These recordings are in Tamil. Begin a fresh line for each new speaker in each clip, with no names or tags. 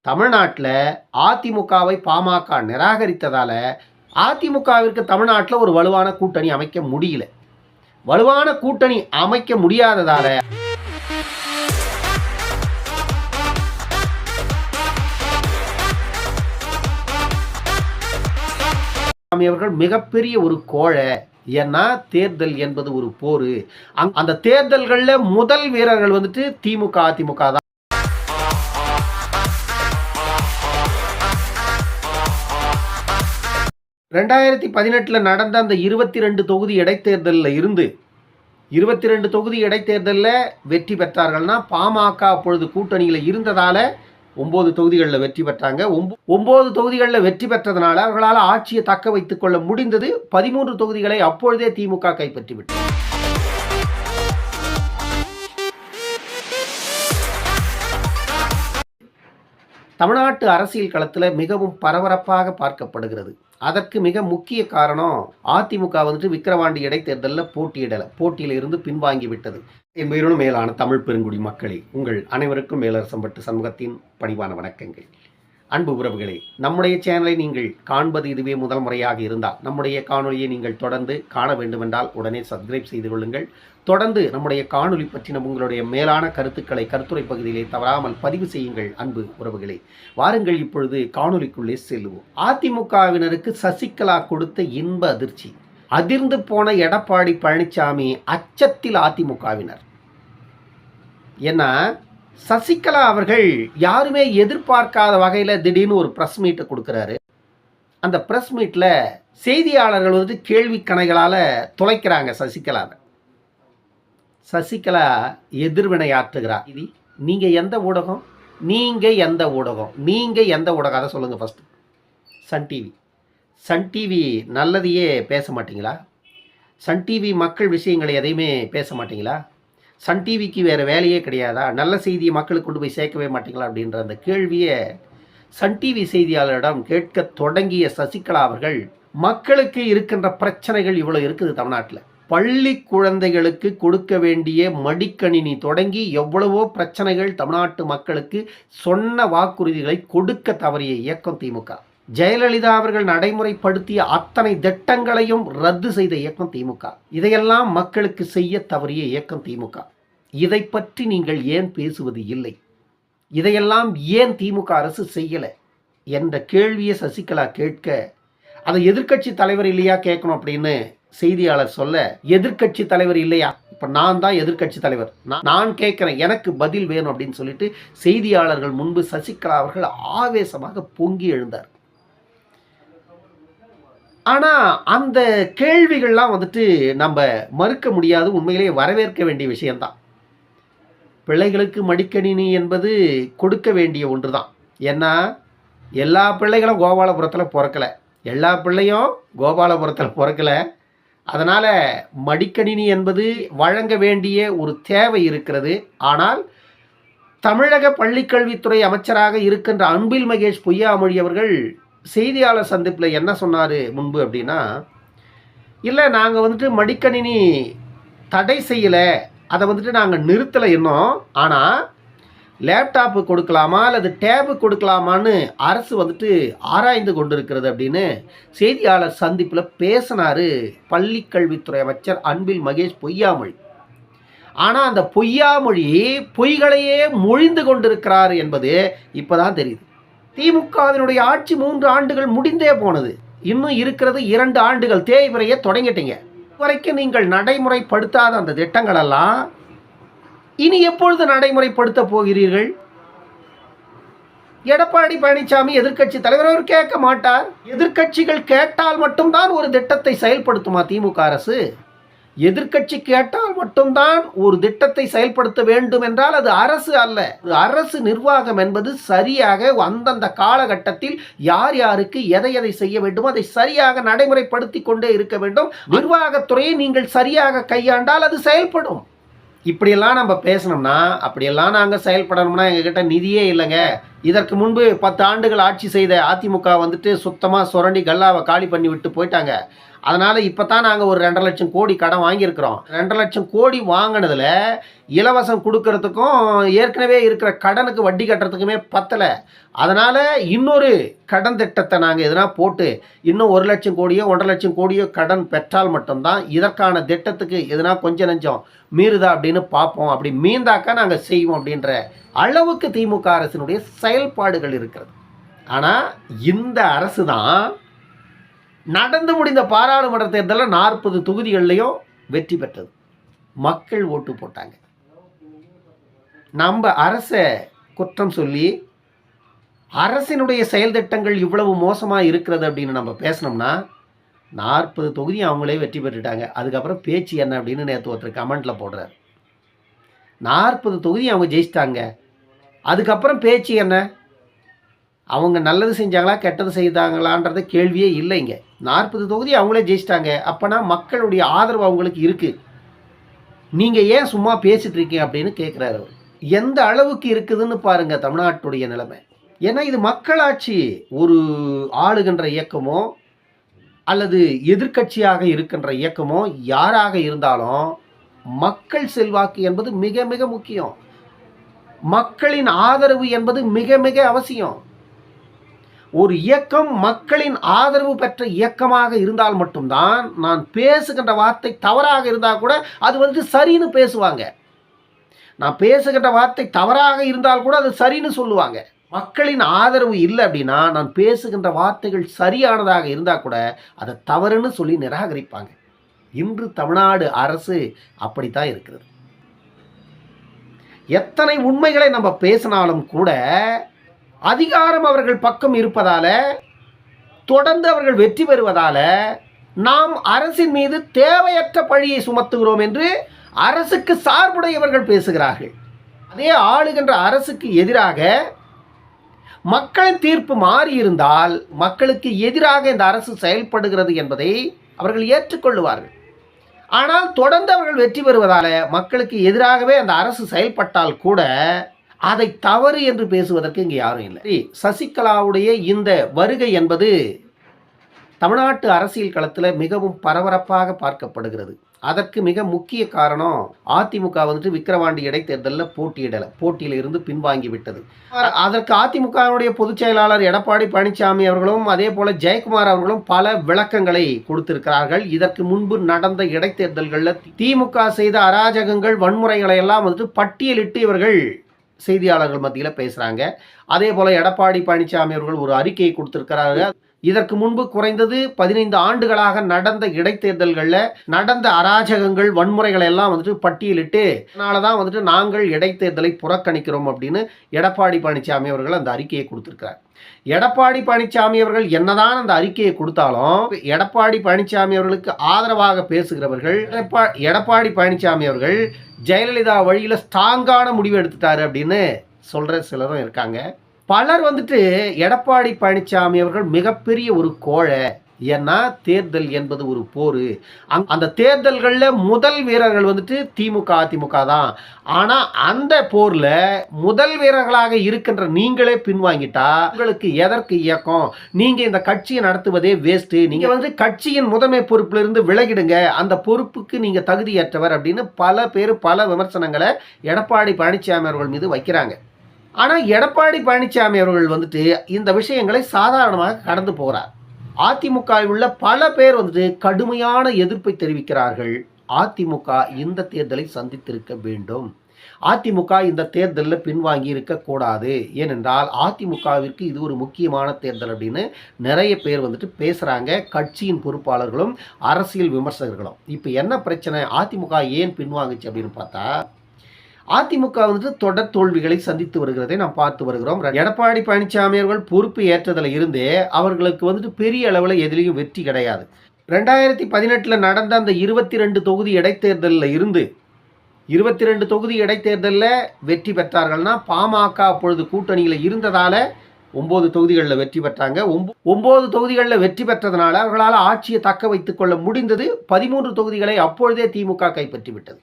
தமிழ்நாட்டில் அதிமுகவை பாமக நிராகரித்ததால அதிமுகவிற்கு தமிழ்நாட்டில் ஒரு வலுவான கூட்டணி அமைக்க முடியல. வலுவான கூட்டணி அமைக்க முடியாததால அவர்கள் மிகப்பெரிய ஒரு கோழை. ஏன்னா தேர்தல் என்பது ஒரு போரு. அந்த தேர்தல்களில் முதல் வீரர்கள் வந்துட்டு திமுக அதிமுக தான். 2018 நடந்த அந்த 22 தொகுதி இடைத்தேர்தலில் இருந்து 22 தொகுதி இடைத்தேர்தலில் வெற்றி பெற்றார்கள்னா பாமக அப்பொழுது கூட்டணியில் இருந்ததால 9 தொகுதிகளில் வெற்றி பெற்றாங்க. 9 தொகுதிகளில் வெற்றி பெற்றதுனால அவர்களால் ஆட்சியை தக்க வைத்துக் கொள்ள முடிந்தது. 13 தொகுதிகளை அப்பொழுதே திமுக கைப்பற்றிவிட்டது. தமிழ்நாட்டு அரசியல் களத்தில் மிகவும் பரபரப்பாக பார்க்கப்படுகிறது. அதற்கு மிக முக்கிய காரணம் அதிமுக வந்துட்டு விக்கிரவாண்டி இடைத்தேர்தலில் போட்டியில் இருந்து பின்வாங்கி விட்டது. என் உயிரினும் மேலான தமிழ் பெருங்குடி மக்களே, உங்கள் அனைவருக்கும் மேலரசம்பட்டு சமூகத்தின் பணிவான வணக்கங்கள். அன்பு உறவுகளே, நம்முடைய சேனலை நீங்கள் காண்பது இதுவே முதல் முறையாக இருந்தால் நம்முடைய காணொலியை நீங்கள் தொடர்ந்து காண வேண்டுமென்றால் உடனே சப்ஸ்கிரைப் செய்து கொள்ளுங்கள். தொடர்ந்து நம்முடைய காணொலி பற்றின உங்களுடைய மேலான கருத்துக்களை கருத்துரை பகுதியிலே தவறாமல் பதிவு செய்யுங்கள். அன்பு உறவுகளே, வாருங்கள் இப்பொழுது காணொலிக்குள்ளே செல்லுவோம். அதிமுகவினருக்கு சசிகலா கொடுத்த இன்ப அதிர்ச்சி. அதிர்ந்து போன எடப்பாடி பழனிசாமி அச்சத்தில் அதிமுகவினர். ஏன்னா சசிகலா அவர்கள் யாருமே எதிர்பார்க்காத வகையில் திடீர்னு ஒரு ப்ரெஸ் மீட்டை கொடுக்குறாரு. அந்த ப்ரெஸ் மீட்டில் செய்தியாளர்கள் வந்து கேள்வி கணைகளால் துளைக்கிறாங்க சசிகலாவை. சசிகலா எதிர்வினையாற்றுகிறார். இது நீங்கள் எந்த ஊடகம்? நீங்கள் எந்த ஊடகம் அதை சொல்லுங்கள் ஃபஸ்ட்டு. சன் டிவி நல்லதையே பேச மாட்டிங்களா? சன் டிவி மக்கள் விஷயங்களை எதையுமே பேச மாட்டிங்களா? சன் டிவிக்கு வேறு வேலையே கிடையாதா? நல்ல செய்தியை மக்களுக்கு கொண்டு போய் சேர்க்கவே மாட்டிங்களா? அப்படின்ற அந்த கேள்வியை சன் டிவி செய்தியாளரிடம் கேட்க தொடங்கிய சசிகலா அவர்கள், மக்களுக்கு இருக்கின்ற பிரச்சனைகள் இவ்வளோ இருக்குது தமிழ்நாட்டில். பள்ளி குழந்தைகளுக்கு கொடுக்க வேண்டிய மடிக்கணினி தொடங்கி எவ்வளவோ பிரச்சனைகள் தமிழ்நாட்டு மக்களுக்கு சொன்ன வாக்குறுதிகளை கொடுக்க தவறிய இயக்கம் திமுக. ஜெயலலிதா அவர்கள் நடைமுறைப்படுத்திய அத்தனை திட்டங்களையும் ரத்து செய்த இயக்கம் திமுக. இதையெல்லாம் மக்களுக்கு செய்ய தவறிய இயக்கம் திமுக. இதை பற்றி நீங்கள் ஏன் பேசுவது இல்லை? இதையெல்லாம் ஏன் திமுக அரசு செய்யலை என்ற கேள்வியை சசிகலா கேட்க, அதை எதிர்க்கட்சி தலைவர் இல்லையா கேட்கணும் அப்படின்னு செய்தியாளர் சொல்ல, எதிர்க்கட்சி தலைவர் இல்லையா, இப்போ நான் தான் எதிர்க்கட்சி தலைவர், நான் கேட்குறேன், எனக்கு பதில் வேணும் அப்படின்னு சொல்லிட்டு செய்தியாளர்கள் முன்பு சசிகலா அவர்கள் ஆவேசமாக பொங்கி எழுந்தார். ஆனால் அந்த கேள்விகள்லாம் வந்துட்டு நம்ம மறுக்க முடியாது, உண்மையிலேயே வரவேற்க வேண்டிய விஷயம்தான். பிள்ளைகளுக்கு மடிக்கணினி என்பது கொடுக்க வேண்டிய ஒன்று தான். ஏன்னா எல்லா பிள்ளைகளும் கோபாலபுரத்தில் பிறக்கலை, எல்லா பிள்ளையும் கோபாலபுரத்தில் பிறக்கலை. அதனால் மடிக்கணினி என்பது வழங்க வேண்டிய ஒரு தேவை இருக்கிறது. ஆனால் தமிழக பள்ளிக்கல்வித்துறை அமைச்சராக இருக்கின்ற அன்பில் மகேஷ் பொய்யாமொழி அவர்கள் செய்தியாளர் சந்திப்பில் என்ன சொன்னார் முன்பு அப்படின்னா, இல்லை நாங்கள் வந்துட்டு மடிக்கணினி தடை செய்யலை, அதை வந்துட்டு நாங்கள் நிறுத்தலை இன்னும், ஆனால் லேப்டாப்பு கொடுக்கலாமா அல்லது டேபு கொடுக்கலாமான்னு அரசு வந்துட்டு ஆராய்ந்து கொண்டிருக்கிறது அப்படின்னு செய்தியாளர் சந்திப்பில் பேசினார் பள்ளிக்கல்வித்துறை அமைச்சர் அன்பில் மகேஷ் பொய்யாமொழி. ஆனால் அந்த பொய்யாமொழி பொய்களையே மொழிந்து கொண்டிருக்கிறார் என்பது இப்போ தான் தெரியுது. திமுகவினுடைய ஆட்சி 3 ஆண்டுகள் முடிந்தே போனது. இன்னும் இருக்கிறது 2 ஆண்டுகள். தேய்முறையை தொடங்கிட்டீங்க. வரைக்கும் நீங்கள் நடைமுறைப்படுத்தாத அந்த திட்டங்களெல்லாம் இனி எப்பொழுது நடைமுறைப்படுத்த போகிறீர்கள்? எடப்பாடி பழனிசாமி எதிர்க்கட்சி தலைவர், அவர் கேட்க மாட்டார். எதிர்க்கட்சிகள் கேட்டால் மட்டும்தான் ஒரு திட்டத்தை செயல்படுத்துமா திமுக அரசு? எதிர்க்கட்சி கேட்டால் மட்டும்தான் ஒரு திட்டத்தை செயல்படுத்த வேண்டும் என்றால் அது அரசு அல்ல. அரசு நிர்வாகம் என்பது சரியாக அந்தந்த காலகட்டத்தில் யார் யாருக்கு எதை எதை செய்ய வேண்டுமோ அதை சரியாக நடைமுறைப்படுத்தி கொண்டே இருக்க வேண்டும். நிர்வாகத்துறையை நீங்கள் சரியாக கையாண்டால் அது செயல்படும். இப்படியெல்லாம் நம்ம பேசணும்னா, அப்படியெல்லாம் நாங்கள் செயல்படணும்னா எங்ககிட்ட நிதியே இல்லைங்க. இதற்கு முன்பு 10 ஆண்டுகள் ஆட்சி செய்த அதிமுக வந்துட்டு சுத்தமாக சுரண்டி கல்லாவை காலி பண்ணி விட்டு போயிட்டாங்க. அதனால் இப்போ தான் நாங்கள் ஒரு 2,50,000 கோடி கடன் வாங்கியிருக்கிறோம். 2,00,000 கோடி வாங்கினதில் இலவசம் கொடுக்கறதுக்கும் ஏற்கனவே இருக்கிற கடனுக்கு வட்டி கட்டுறதுக்குமே பத்தலை. அதனால் இன்னொரு கடன் திட்டத்தை நாங்கள் எதனா போட்டு இன்னும் 1,00,000 கோடியோ 1,50,000 கோடியோ கடன் பெற்றால் மட்டும்தான் இதற்கான திட்டத்துக்கு எதனா கொஞ்சம் நெஞ்சம் மீறுதா அப்படின்னு பார்ப்போம். அப்படி மீந்தாக்கா நாங்கள் செய்வோம் அப்படின்ற அளவுக்கு திமுக அரசினுடைய செயல்பாடுகள் இருக்கிறது. ஆனால் இந்த அரசு தான் நடந்து முடிந்த பாராளுமன்ற தேர்தலில் 40 தொகுதிகள்லையும் வெற்றி பெற்றது. மக்கள் ஓட்டு போட்டாங்க. நம்ம அரசை குற்றம் சொல்லி அரசினுடைய செயல் திட்டங்கள் இவ்வளவு மோசமாக இருக்கிறது அப்படின்னு நம்ம பேசினோம்னா 40 தொகுதி அவங்களே வெற்றி பெற்றுட்டாங்க. அதுக்கப்புறம் பேச்சு என்ன அப்படின்னு நேற்று ஒருத்தர் கமெண்ட்டில் போடுறார். 40 தொகுதி அவங்க ஜெயிச்சிட்டாங்க, அதுக்கப்புறம் பேச்சு என்ன? அவங்க நல்லது செஞ்சாங்களா கெட்டது செய்தாங்களான்றது கேள்வியே இல்லைங்க. 40 தொகுதி அவங்களே ஜெயிச்சிட்டாங்க. அப்போனா மக்களுடைய ஆதரவு அவங்களுக்கு இருக்குது. நீங்கள் ஏன் சும்மா பேசிட்டு இருக்கீங்க அப்படின்னு கேட்குறாரு அவர். எந்த அளவுக்கு இருக்குதுன்னு பாருங்கள் தமிழ்நாட்டுடைய நிலைமை. ஏன்னா இது மக்களாட்சி. ஒரு ஆளுகின்ற இயக்கமோ அல்லது எதிர்க்கட்சியாக இருக்கின்ற இயக்கமோ யாராக இருந்தாலும் மக்கள் செல்வாக்கு என்பது மிக மிக முக்கியம். மக்களின் ஆதரவு என்பது மிக மிக அவசியம். ஒரு இயக்கம் மக்களின் ஆதரவு பெற்ற இயக்கமாக இருந்தால் மட்டும்தான் நான் பேசுகின்ற வார்த்தை தவறாக இருந்தால் கூட அது சரின்னு பேசுவாங்க. நான் பேசுகின்ற வார்த்தை தவறாக இருந்தால் கூட அது சரின்னு சொல்லுவாங்க. மக்களின் ஆதரவு இல்லை அப்படின்னா நான் பேசுகின்ற வார்த்தைகள் சரியானதாக இருந்தால் கூட அதை தவறுன்னு சொல்லி நிராகரிப்பாங்க. இன்று தமிழ்நாடு அரசு அப்படித்தான் இருக்கிறது. எத்தனை உண்மைகளை நம்ம பேசினாலும் கூட அதிகாரம் அவர்கள் பக்கம் இருப்பதால, தொடர்ந்து அவர்கள் வெற்றி பெறுவதால நாம் அரசின் மீது தேவையற்ற பழியை சுமத்துகிறோம் என்று அரசுக்கு சார்புடையவர்கள் பேசுகிறார்கள். அதே ஆளுகின்ற அரசுக்கு எதிராக மக்களின் தீர்ப்பு மாறியிருந்தால் மக்களுக்கு எதிராக இந்த அரசு செயல்படுகிறது என்பதை அவர்கள் ஏற்றுக்கொள்ளுவார்கள். ஆனால் தொடர்ந்து அவர்கள் வெற்றி பெறுவதால மக்களுக்கு எதிராகவே அந்த அரசு செயல்பட்டால் கூட அதை தவறு என்று பேசுவதற்கு இங்கே யாரும் இல்லை. சசிகலாவுடைய இந்த வருகை என்பது தமிழ்நாட்டு அரசியல் களத்தில் மிகவும் பரபரப்பாக பார்க்கப்படுகிறது. அதற்கு மிக முக்கிய காரணம் அதிமுக விக்கிரவாண்டி இடைத்தேர்தலில் போட்டியில் இருந்து பின்வாங்கி விட்டது. அதற்கு அதிமுகவுடைய பொதுச் செயலாளர் எடப்பாடி பழனிசாமி அவர்களும் அதே போல ஜெயக்குமார் அவர்களும் பல விளக்கங்களை கொடுத்திருக்கிறார்கள். இதற்கு முன்பு நடந்த இடைத்தேர்தல்களில் திமுக செய்த அராஜகங்கள் வன்முறைகளை எல்லாம் பட்டியலிட்டு இவர்கள் செய்தியாளர்கள் மத்தியில் பேசுகிறாங்க. அதே போல் எடப்பாடி பழனிசாமி அவர்கள் ஒரு அறிக்கையை கொடுத்திருக்கிறார்கள். இதற்கு முன்பு குறைந்தது 15 ஆண்டுகளாக நடந்த இடைத்தேர்தல்களில் நடந்த அராஜகங்கள் வன்முறைகளை எல்லாம் பட்டியலிட்டு அதனால தான் நாங்கள் இடைத்தேர்தலை புறக்கணிக்கிறோம் அப்படின்னு எடப்பாடி பழனிசாமி அவர்கள் அந்த அறிக்கையை கொடுத்திருக்கிறார். எடப்பாடி பழனிசாமி அவர்கள் என்னதான் அந்த அறிக்கையை கொடுத்தாலும் எடப்பாடி பழனிசாமி அவர்களுக்கு ஆதரவாக பேசுகிறவர்கள் எடப்பாடி பழனிசாமி அவர்கள் ஜெயலலிதா வழியில் ஸ்ட்ராங்கான முடிவு எடுத்துட்டாரு அப்படின்னு சொல்கிற சிலரும் இருக்காங்க. பலர் எடப்பாடி பழனிசாமி அவர்கள் மிகப்பெரிய ஒரு கோழை. ஏன்னா தேர்தல் என்பது ஒரு போர். அந்த தேர்தல்களில் முதல் வீரர்கள் திமுக அதிமுக தான். ஆனால் அந்த போரில் முதல் வீரர்களாக இருக்கின்ற நீங்களே பின்வாங்கிட்டா உங்களுக்கு எதற்கு இயக்கம்? நீங்கள் இந்த கட்சியை நடத்துவதே வேஸ்ட்டு. நீங்கள் கட்சியின் முதன்மை பொறுப்பிலிருந்து விலகிடுங்க, அந்த பொறுப்புக்கு நீங்கள் தகுதியற்றவர் அப்படின்னு பல பேர் பல விமர்சனங்களை எடப்பாடி பழனிசாமி அவர்கள் மீது வைக்கிறாங்க. ஆனால் எடப்பாடி பழனிசாமி அவர்கள் இந்த விஷயங்களை சாதாரணமாக கடந்து போகிறார். அதிமுகவில் உள்ள பல பேர் கடுமையான எதிர்ப்பை தெரிவிக்கிறார்கள். அதிமுக இந்த தேர்தலை சந்தித்திருக்க வேண்டும். அதிமுக இந்த தேர்தலில் பின்வாங்கி இருக்கக்கூடாது. ஏனென்றால் அதிமுகவிற்கு இது ஒரு முக்கியமான தேர்தல் அப்படின்னு நிறைய பேர் பேசுகிறாங்க. கட்சியின் பொறுப்பாளர்களும் அரசியல் விமர்சகர்களும். இப்போ என்ன பிரச்சனை? அதிமுக ஏன் பின்வாங்குச்சு அப்படின்னு பார்த்தா அதிமுக தொடர் தோல்விகளை சந்தித்து வருகிறதை நாம் பார்த்து வருகிறோம். எடப்பாடி பழனிசாமி அவர்கள் பொறுப்பு ஏற்றதில் இருந்தே அவர்களுக்கு பெரிய அளவில் எதிலையும் வெற்றி கிடையாது. 2018 நடந்த அந்த 22 தொகுதி இடைத்தேர்தலில் இருந்து 22 தொகுதி இடைத்தேர்தலில் வெற்றி பெற்றார்கள்னா பாமக அப்பொழுது கூட்டணியில் இருந்ததால் 9 தொகுதிகளில் வெற்றி பெற்றாங்க. 9 தொகுதிகளில் வெற்றி பெற்றதுனால அவர்களால் ஆட்சியை தக்க வைத்துக் கொள்ள முடிந்தது. 13 தொகுதிகளை அப்பொழுதே திமுக கைப்பற்றிவிட்டது.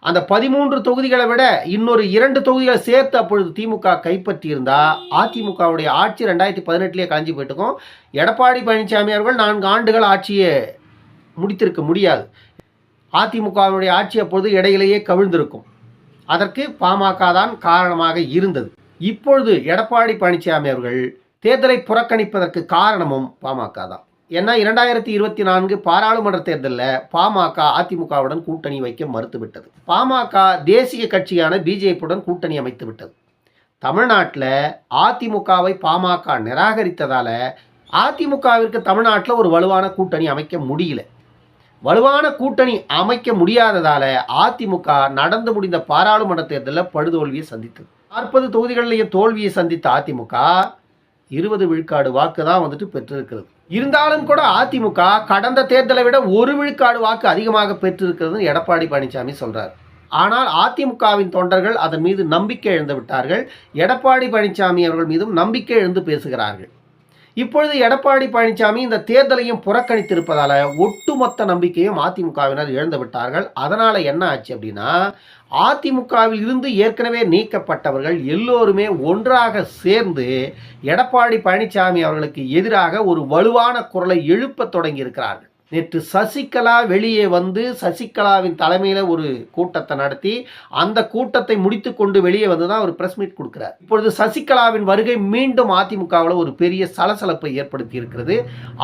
அந்த 13 தொகுதிகளை விட இன்னொரு 2 தொகுதிகளை சேர்த்து அப்பொழுது திமுக கைப்பற்றியிருந்தா அதிமுகவுடைய ஆட்சி 2018 கலைஞ்சு போயிட்டுக்கும். எடப்பாடி பழனிசாமி அவர்கள் 4 ஆண்டுகள் ஆட்சியை முடித்திருக்க முடியாது. அதிமுகவினுடைய ஆட்சி அப்பொழுது இடையிலேயே கவிழ்ந்திருக்கும். அதற்கு பாமக தான் காரணமாக இருந்தது. இப்பொழுது எடப்பாடி பழனிசாமி அவர்கள் தேர்தலை புறக்கணிப்பதற்கு காரணமும் பாமக தான். ஏன்னா 2024 பாராளுமன்ற தேர்தலில் பாமக அதிமுகவுடன் கூட்டணி வைக்க மறுத்துவிட்டது. பாமக தேசிய கட்சியான பிஜேபியுடன் கூட்டணி அமைத்து விட்டது. தமிழ்நாட்டில் அதிமுகவை பாமக நிராகரித்ததால அதிமுகவிற்கு தமிழ்நாட்டில் ஒரு வலுவான கூட்டணி அமைக்க முடியல. வலுவான கூட்டணி அமைக்க முடியாததால அதிமுக நடந்து முடிந்த பாராளுமன்ற தேர்தலில் படுதோல்வியை சந்தித்தது. 40 தொகுதிகளிலேயே தோல்வியை சந்தித்த அதிமுக 20 விழுக்காடு வாக்கு தான் பெற்றிருக்கிறது. இருந்தாலும் கூட அதிமுக கடந்த தேர்தலை விட 1 விழுக்காடு வாக்கு அதிகமாக பெற்றிருக்கிறது எடப்பாடி பழனிசாமி சொல்றார். ஆனால் அதிமுகவின் தொண்டர்கள் அதன் மீது நம்பிக்கை இழந்து விட்டார்கள். எடப்பாடி பழனிசாமி அவர்கள் மீதும் நம்பிக்கை இழந்து பேசுகிறார்கள். இப்பொழுது எடப்பாடி பழனிசாமி இந்த தேர்தலையும் புறக்கணித்திருப்பதால ஒட்டுமொத்த நம்பிக்கையும் அதிமுகவினர் இழந்து விட்டார்கள். அதனால என்ன ஆச்சு அப்படின்னா, அதிமுகவில் இருந்து ஏற்கனவே நீக்கப்பட்டவர்கள் எல்லோருமே ஒன்றாக சேர்ந்து எடப்பாடி பழனிசாமி அவர்களுக்கு எதிராக ஒரு வலுவான குரலை எழுப்ப தொடங்கி இருக்கிறார்கள். நேற்று சசிகலா வெளியே வந்து சசிகலாவின் தலைமையில் ஒரு கூட்டத்தை நடத்தி அந்த கூட்டத்தை முடித்து கொண்டு வெளியே வந்து தான் ஒரு பிரஸ் மீட் கொடுக்கிறார். இப்பொழுது சசிகலாவின் வருகை மீண்டும் அதிமுகவில் ஒரு பெரிய சலசலப்பை ஏற்படுத்தி இருக்கிறது.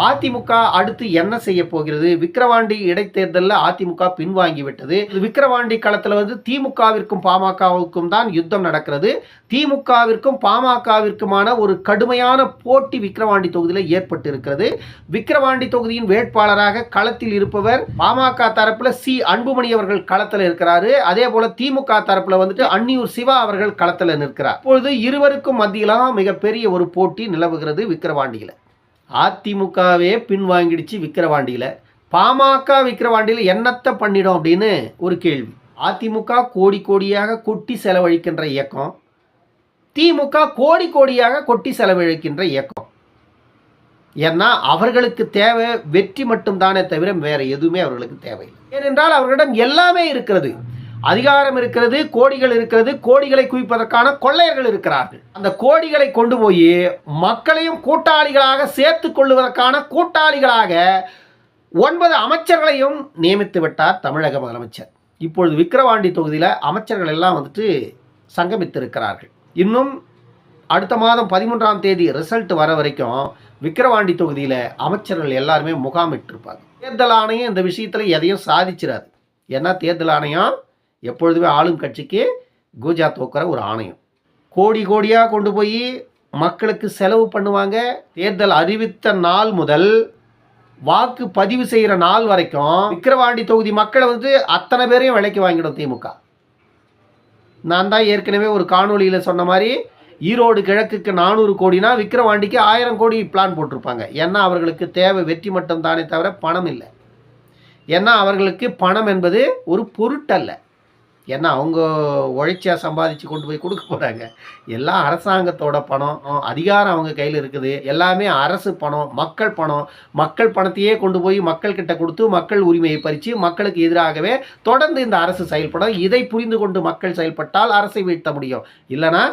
அதிமுக அடுத்து என்ன செய்ய போகிறது? விக்கிரவாண்டி இடைத்தேர்தலில் அதிமுக பின்வாங்கிவிட்டது. விக்கிரவாண்டி களத்தில் திமுகவிற்கும் பாமகவுக்கும் தான் யுத்தம் நடக்கிறது. திமுகவிற்கும் பாமகவிற்குமான ஒரு கடுமையான போட்டி விக்கிரவாண்டி தொகுதியில் ஏற்பட்டு இருக்கிறது. விக்கிரவாண்டி தொகுதியின் வேட்பாளராக களத்தில் இருப்பவர் பாமக தரப்புல அன்புமணி அவர்கள் களத்தில் இருக்கிறாரு. அதே போல திமுக தரப்புல அன்னியூர் சிவா அவர்கள் களத்தில் நிற்கிறார். இப்பொழுது இருவருக்கும் மத்தியில மிகப்பெரிய ஒரு போட்டி நிலவுகிறது விக்கிரவாண்டியில. அதிமுகவே பின்வாங்கிடுச்சு விக்கிரவாண்டியில. பாமக விக்கிரவாண்டியில என்னத்தை பண்ணிடும் அப்படின்னு ஒரு கேள்வி. அதிமுக கோடி கோடியாக கொட்டி செலவழிக்கின்ற இயக்கம், திமுக கோடி கோடியாக கொட்டி செலவழிக்கின்ற இயக்கம். ஏன்னா அவர்களுக்கு தேவை வெற்றி மட்டும்தானே தவிர வேற எதுவுமே அவர்களுக்கு தேவையில்லை. ஏனென்றால் அவர்களிடம் எல்லாமே இருக்கிறது. அதிகாரம் இருக்கிறது, கோடிகள் இருக்கிறது, கோடிகளை குவிப்பதற்கான கொள்ளையர்கள் இருக்கிறார்கள். அந்த கோடிகளை கொண்டு போய் மக்களையும் கூட்டாளிகளாக சேர்த்து கொள்வதற்கான கூட்டாளிகளாக 9 அமைச்சர்களையும் நியமித்து விட்டார் தமிழக முதலமைச்சர். இப்பொழுது விக்கிரவாண்டி தொகுதியில் அமைச்சர்கள் எல்லாம் சங்கமித்திருக்கிறார்கள். இன்னும் அடுத்த மாதம் 13ஆம் தேதி ரிசல்ட் வர வரைக்கும் விக்கிரவாண்டி தொகுதியில் அமைச்சர்கள் எல்லாருமே முகாமிட்டிருப்பாங்க. தேர்தல் ஆணையம் இந்த விஷயத்தில் எதையும் சாதிச்சிடாது. ஏன்னா தேர்தல் ஆணையம் எப்பொழுதுமே ஆளும் கட்சிக்கு கூஜா தோக்கிற ஒரு ஆணையம். கோடி கோடியாக கொண்டு போய் மக்களுக்கு செலவு பண்ணுவாங்க. தேர்தல் அறிவித்த நாள் முதல் வாக்கு பதிவு செய்கிற நாள் வரைக்கும் விக்கிரவாண்டி தொகுதி மக்களை அத்தனை பேரையும் விலைக்கு வாங்கிடும் திமுக. நான் தான் ஏற்கனவே ஒரு காணொலியில் சொன்ன மாதிரி ஈரோடு கிழக்குக்கு 400 கோடினா விக்கிரவாண்டிக்கு 1000 கோடி பிளான் போட்டிருப்பாங்க. ஏன்னா அவர்களுக்கு தேவை வெற்றி மட்டும் தானே தவிர பணம் இல்லை. ஏன்னா அவர்களுக்கு பணம் என்பது ஒரு பொருட்டல்ல. ஏன்னா அவங்க உழைச்சியா சம்பாதிச்சு கொண்டு போய் கொடுக்க போகிறாங்க. எல்லாம் அரசாங்கத்தோட பணம், அதிகாரம் அவங்க கையில் இருக்குது. எல்லாமே அரசு பணம், மக்கள் பணத்தையே கொண்டு போய் மக்கள்கிட்ட கொடுத்து மக்கள் உரிமையை பறித்து மக்களுக்கு எதிராகவே தொடர்ந்து இந்த அரசு செயல்படும். இதை புரிந்து கொண்டு மக்கள் செயல்பட்டால் அரசை வீழ்த்த முடியும். இல்லைனா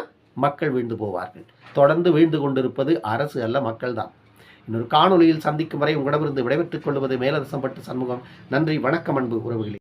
மக்கள் வீழ்ந்து போவார்கள். தொடர்ந்து வீழ்ந்து கொண்டிருப்பது அரசு அல்ல, மக்கள் தான். இன்னொரு காணொலியில் சந்திக்கும் வரை உங்களிடமிருந்து விடைபெற்றுக் கொள்வது மேலரசம்பட்டு சண்முகம். நன்றி, வணக்கம் அன்பு உறவுகளே.